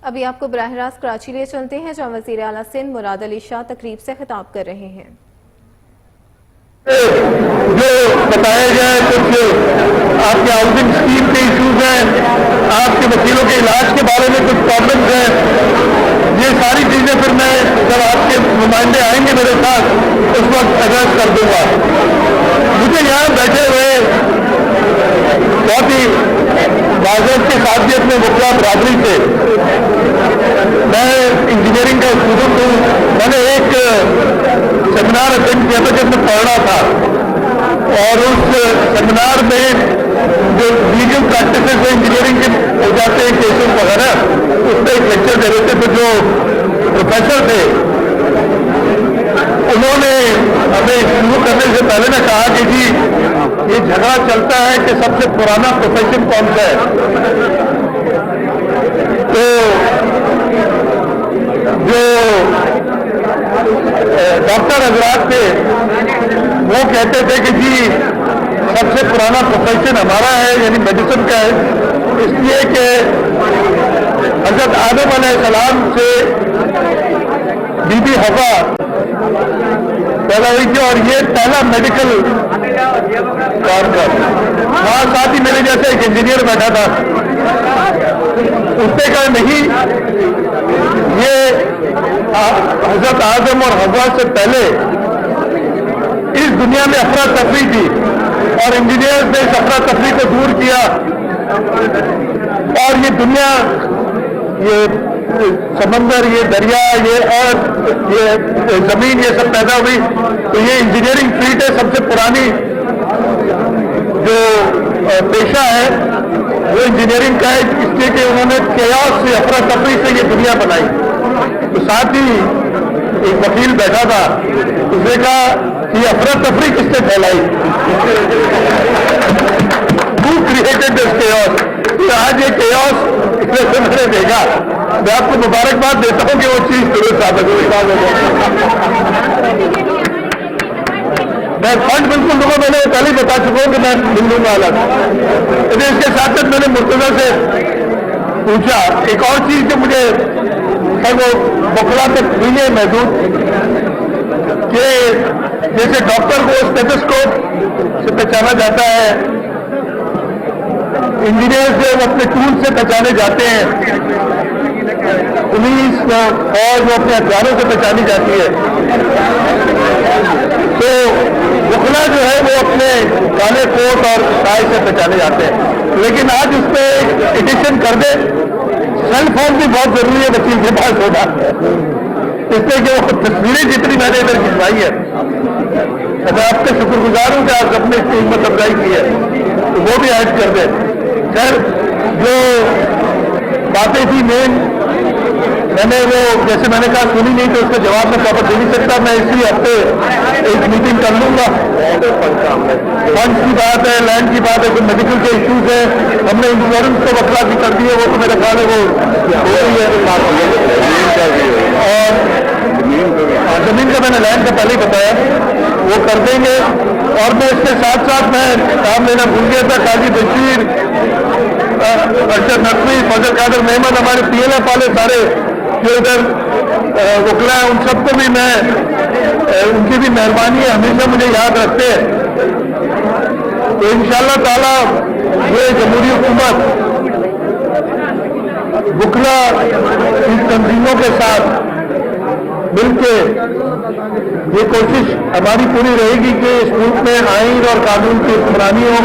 अभी आपको बराह रास्त कराची ले चलते हैं, जहां वज़ीर आला सिंध मुराद अली शाह तकरीब से खिताब कर रहे हैं। जो बताया जाए कुछ आपके हाउसिंग स्कीम के इश्यूज हैं, आपके वकीलों के इलाज के बारे में कुछ प्रॉब्लम्स हैं, ये सारी चीजें फिर मैं जब आपके नुमाइंदे आएंगे मेरे साथ उस वक्त एड्रेस कर दूंगा। मुझे यहाँ बैठे हुए बहुत ही बाज़त के साथियत में वकला बरादरी से, मैं इंजीनियरिंग का स्टूडेंट हूँ, मैंने एक सेमिनार अटेंड किया था जब मैं पढ़ रहा था, और उस सेमिनार में जो लीगल प्रैक्टिसेस में इंजीनियरिंग के हो जाते हैं केसेस वगैरह, उसमें एक लेक्चर दे रहे थे। तो जो प्रोफेसर थे उन्होंने हमें शुरू करने से पहले ने कहा कि जी ये झगड़ा चलता है कि सबसे पुराना प्रोफेशन कौन सा है। तो जो डॉक्टर हजरात थे वो कहते थे कि जी सबसे पुराना प्रोफेशन हमारा है, यानी मेडिसिन का है, इसलिए कि हजरत आदम अलैहिस्सलाम से बीबी हवा पैदा हुई थी और ये पहला मेडिकल काम था। वहां साथ ही मेरे जैसे एक इंजीनियर बैठा था, उसने कहा नहीं, ये हजरत आदम और हवा से पहले इस दुनिया में अफरा तफरी थी और इंजीनियर्स ने इस अफरा तफरी को दूर किया और ये दुनिया, ये समंदर, ये दरिया, ये अर्थ, ये जमीन, ये सब पैदा हुई। तो ये इंजीनियरिंग फील्ड है, सबसे पुरानी जो पेशा है वो इंजीनियरिंग का है, इसलिए कि उन्होंने केओस से, अफरा तफरी से ये दुनिया बनाई। तो साथ ही एक वकील बैठा था, उसने कहा कि अफरा तफरी किसने फैलाई, हू क्रिएटेड दिस केओस। तो आज ये केओस मैंने देखा, मैं आपको मुबारकबाद देता हूं कि वो चीज दुरुस्त साबित हुई। मैं फंड बिल्कुल दूंगा, मैंने पहले ही बता चुका हूं कि मैं मिलूंगा अलग। इसके साथ साथ मैंने मुर्तजा से पूछा एक और चीज जो मुझे वो बकला तक हुई है महदूद, कि जैसे डॉक्टर को स्टेथोस्कोप से पहचाना जाता है, इंजीनियर से वो अपने टूल से पहचाने जाते हैं, पुलिस और वो अपने हथियारों से पहचानी जाती है, तो वकला जो है वो अपने काले कोट और टाई से पहचाने जाते हैं। लेकिन आज उस पर एक एडिशन कर दे, सेल फोन भी बहुत जरूरी है वकील के पास होना, इसलिए कि वो तस्वीरें जितनी मैंने इधर खिंचवाई है, मैं आपके शुक्रगुजार हूं कि आप अपने इसकी हिम्मत अफजाई की है, तो वो भी ऐड कर दे। खैर जो बातें थी मेन, मैंने वो जैसे मैंने कहा सुनी नहीं, तो उसका जवाब मैं प्रॉपर दे नहीं सकता। मैं इसी हफ्ते एक मीटिंग कर लूंगा। फंड्स की बात है, लैंड की बात है, कुछ मेडिकल के इश्यूज है, हमने इंश्योरेंस को वकला की कर दी है, वो तो मेरे ख्याल है वो हो रही है, और जमीन का मैंने लैंड का पहले ही बताया, वो कर देंगे। और मैं इसके साथ साथ मैं काम लेना भूल गया था, काजी बशीर, अरशद नकवी, फजल कादर मेहमद, हमारे PLF वाले सारे जो इधर वकला है, उन सबको भी मैं, उनकी भी मेहरबानी है, हमेशा मुझे याद रखते हैं। तो इंशाअल्लाह ताला ये जमहूरी हुकूमत वकला इन तंजीमों के साथ मिलके ये कोशिश हमारी पूरी रहेगी कि इस मुल्क में आईन और कानून की हुक्मरानी हो,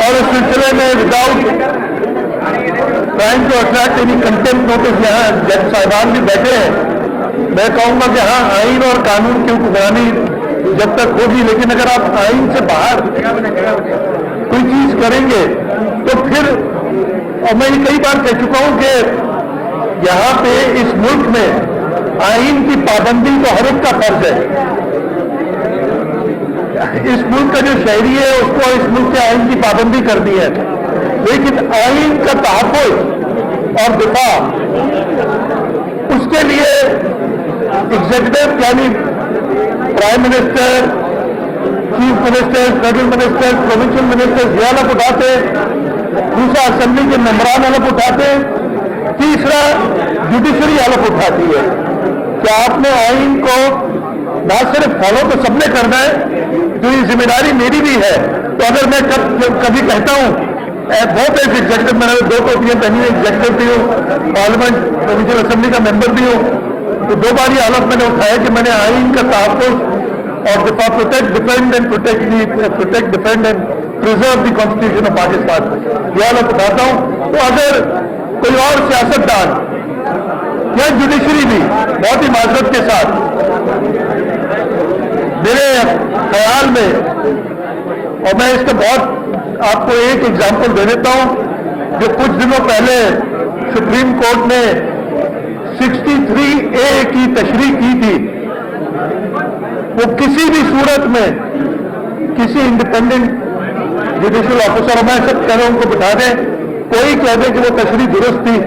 और इस सिलसिले में without trying to attract any contempt notice, यहाँ जज साहिबान भी बैठे हैं, मैं कहूँगा कि हाँ आईन और कानून की हुक्मरानी जब तक होगी, लेकिन अगर आप आईन से बाहर कोई चीज करेंगे तो फिर, और मैं ये कई बार कह चुका हूं कि यहाँ पे इस मुल्क में आईन की पाबंदी तो हर एक का फर्ज है। इस मुल्क का जो शहरी है उसको इस मुल्क के आईन की पाबंदी कर दी है, लेकिन आईन का तहफ़्फ़ुज़ और दिफा, उसके लिए एग्जीक्यूटिव यानी prime minister, chief minister, federal minister, provincial minister ये अलग उठाते, दूसरा असेंबली के मेंबरान अलग उठाते, तीसरा, जुडिशरी अलग उठाती है कि आपने आइन को ना सिर्फ फॉलो तो सबने करना है, तो ये जिम्मेदारी मेरी भी है। तो अगर मैं कभी कहता हूं, बहुत ऐसे एग्जेक्टिव, मैंने 2 टोपियां पहनी है, एग्जेक्टिव भी हूँ, पार्लियामेंट प्रोविंशियल असेंबली का मेंबर भी हूँ, तो 2 बार ये हालत मैंने उठाया कि मैंने आइन का तहफ़्फ़ुज़ और protect defend and preserve the constitution of Pakistan, यह हालत उठाता हूँ। तो अगर कोई और सियासतदान या जुडिशरी भी बहुत ही माजरत के साथ, मेरे ख्याल में, और मैं इसका बहुत आपको एक एग्जाम्पल दे देता हूं, जो कुछ दिनों पहले सुप्रीम कोर्ट ने 63A की तशरीह की थी, वो किसी भी सूरत में किसी इंडिपेंडेंट जुडिशियल ऑफिसर, और मैं सब कह रहा हूं उनको बिठा दें, कोई कह दे कि वो तशरीह दुरुस्त थी,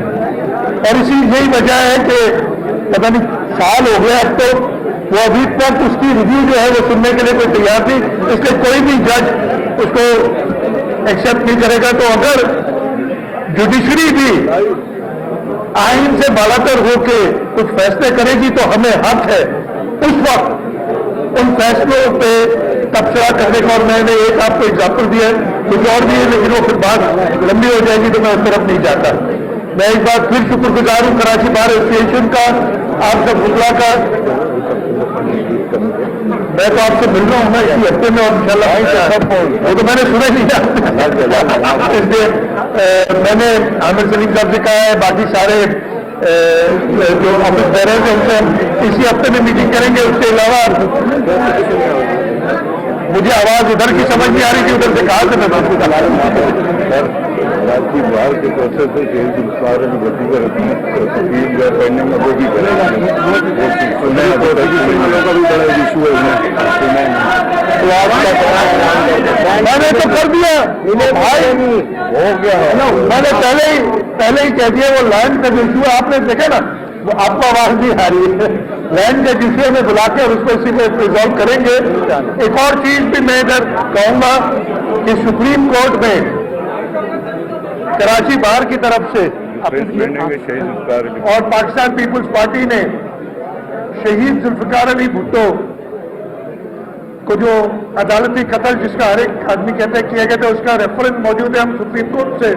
और इसी यही वजह है कि पता नहीं साल हो गया अब तो, वो अभी तक उसकी रिव्यू जो है वो सुनने के लिए कोई तैयार थी, इसलिए कोई भी जज उसको एक्सेप्ट नहीं करेगा। तो अगर जुडिशरी भी आइन से बढ़ाकर होके कुछ फैसले करेगी तो हमें हक है उस वक्त उन फैसलों पे तबसरा करने का। और मैंने एक आपको एग्जाम्पल दिया है, कुछ और भी है, लेकिन वो फिर बात लंबी हो जाएगी तो मैं उस तरफ नहीं जाता। मैं एक बार फिर शुक्रगुजार हूं कराची बार एसोसिएशन का, आप सब मुगला का। मैं तो आपसे मिल रहा हूँ ना इसी हफ्ते में, और इंशाल्लाह वो तो मैंने सुना ही नहीं था, इसलिए मैंने आमिर सलीम साहब से कहा है, बाकी सारे जो ऑफिस बेरर हैं उनसे हम इसी हफ्ते में मीटिंग करेंगे। उसके अलावा मुझे आवाज उधर की समझ नहीं आ रही थी, उधर से कहा से मैं बात राजकीय बाहर के प्रोसेस से शहीद गुलजार अली भट्टी का तस्वीर जो पढ़ने में वो भी करेंगे, का भी बड़ा इशू है। मैंने तो कर दिया भाई, हो गया है ना, मैंने पहले ही कह दिया, वो लैंड का जो इशू है आपने देखा ना, वो आपको आवाज नहीं आ रही है, लैंड के जिसे में बुला के और उसको इसी में रिजॉल्व करेंगे। एक और चीज भी मैं इधर कहूंगा कि सुप्रीम कोर्ट में कराची बार की तरफ से और पाकिस्तान पीपुल्स पार्टी ने शहीद जुल्फिकार अली भुट्टो को जो अदालती कत्ल जिसका हर एक आदमी कहता है किया गया था, उसका रेफरेंस मौजूद है। हम सुप्रीम कोर्ट से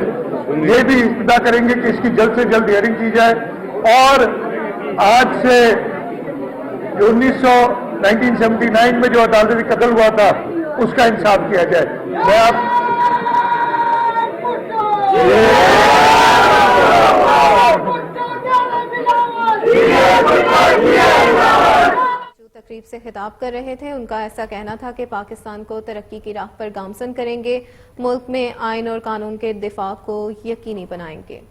ये भी इस्तदा करेंगे कि इसकी जल्द से जल्द हियरिंग की जाए, और आज से 1979 में जो अदालती कत्ल हुआ था उसका इंसाफ किया जाए। मैं आप तकरीब से खिताब कर रहे थे, उनका ऐसा कहना था कि पाकिस्तान को तरक्की की राह पर गामजन करेंगे, मुल्क में आइन और कानून के दिफा को यकीनी बनाएंगे।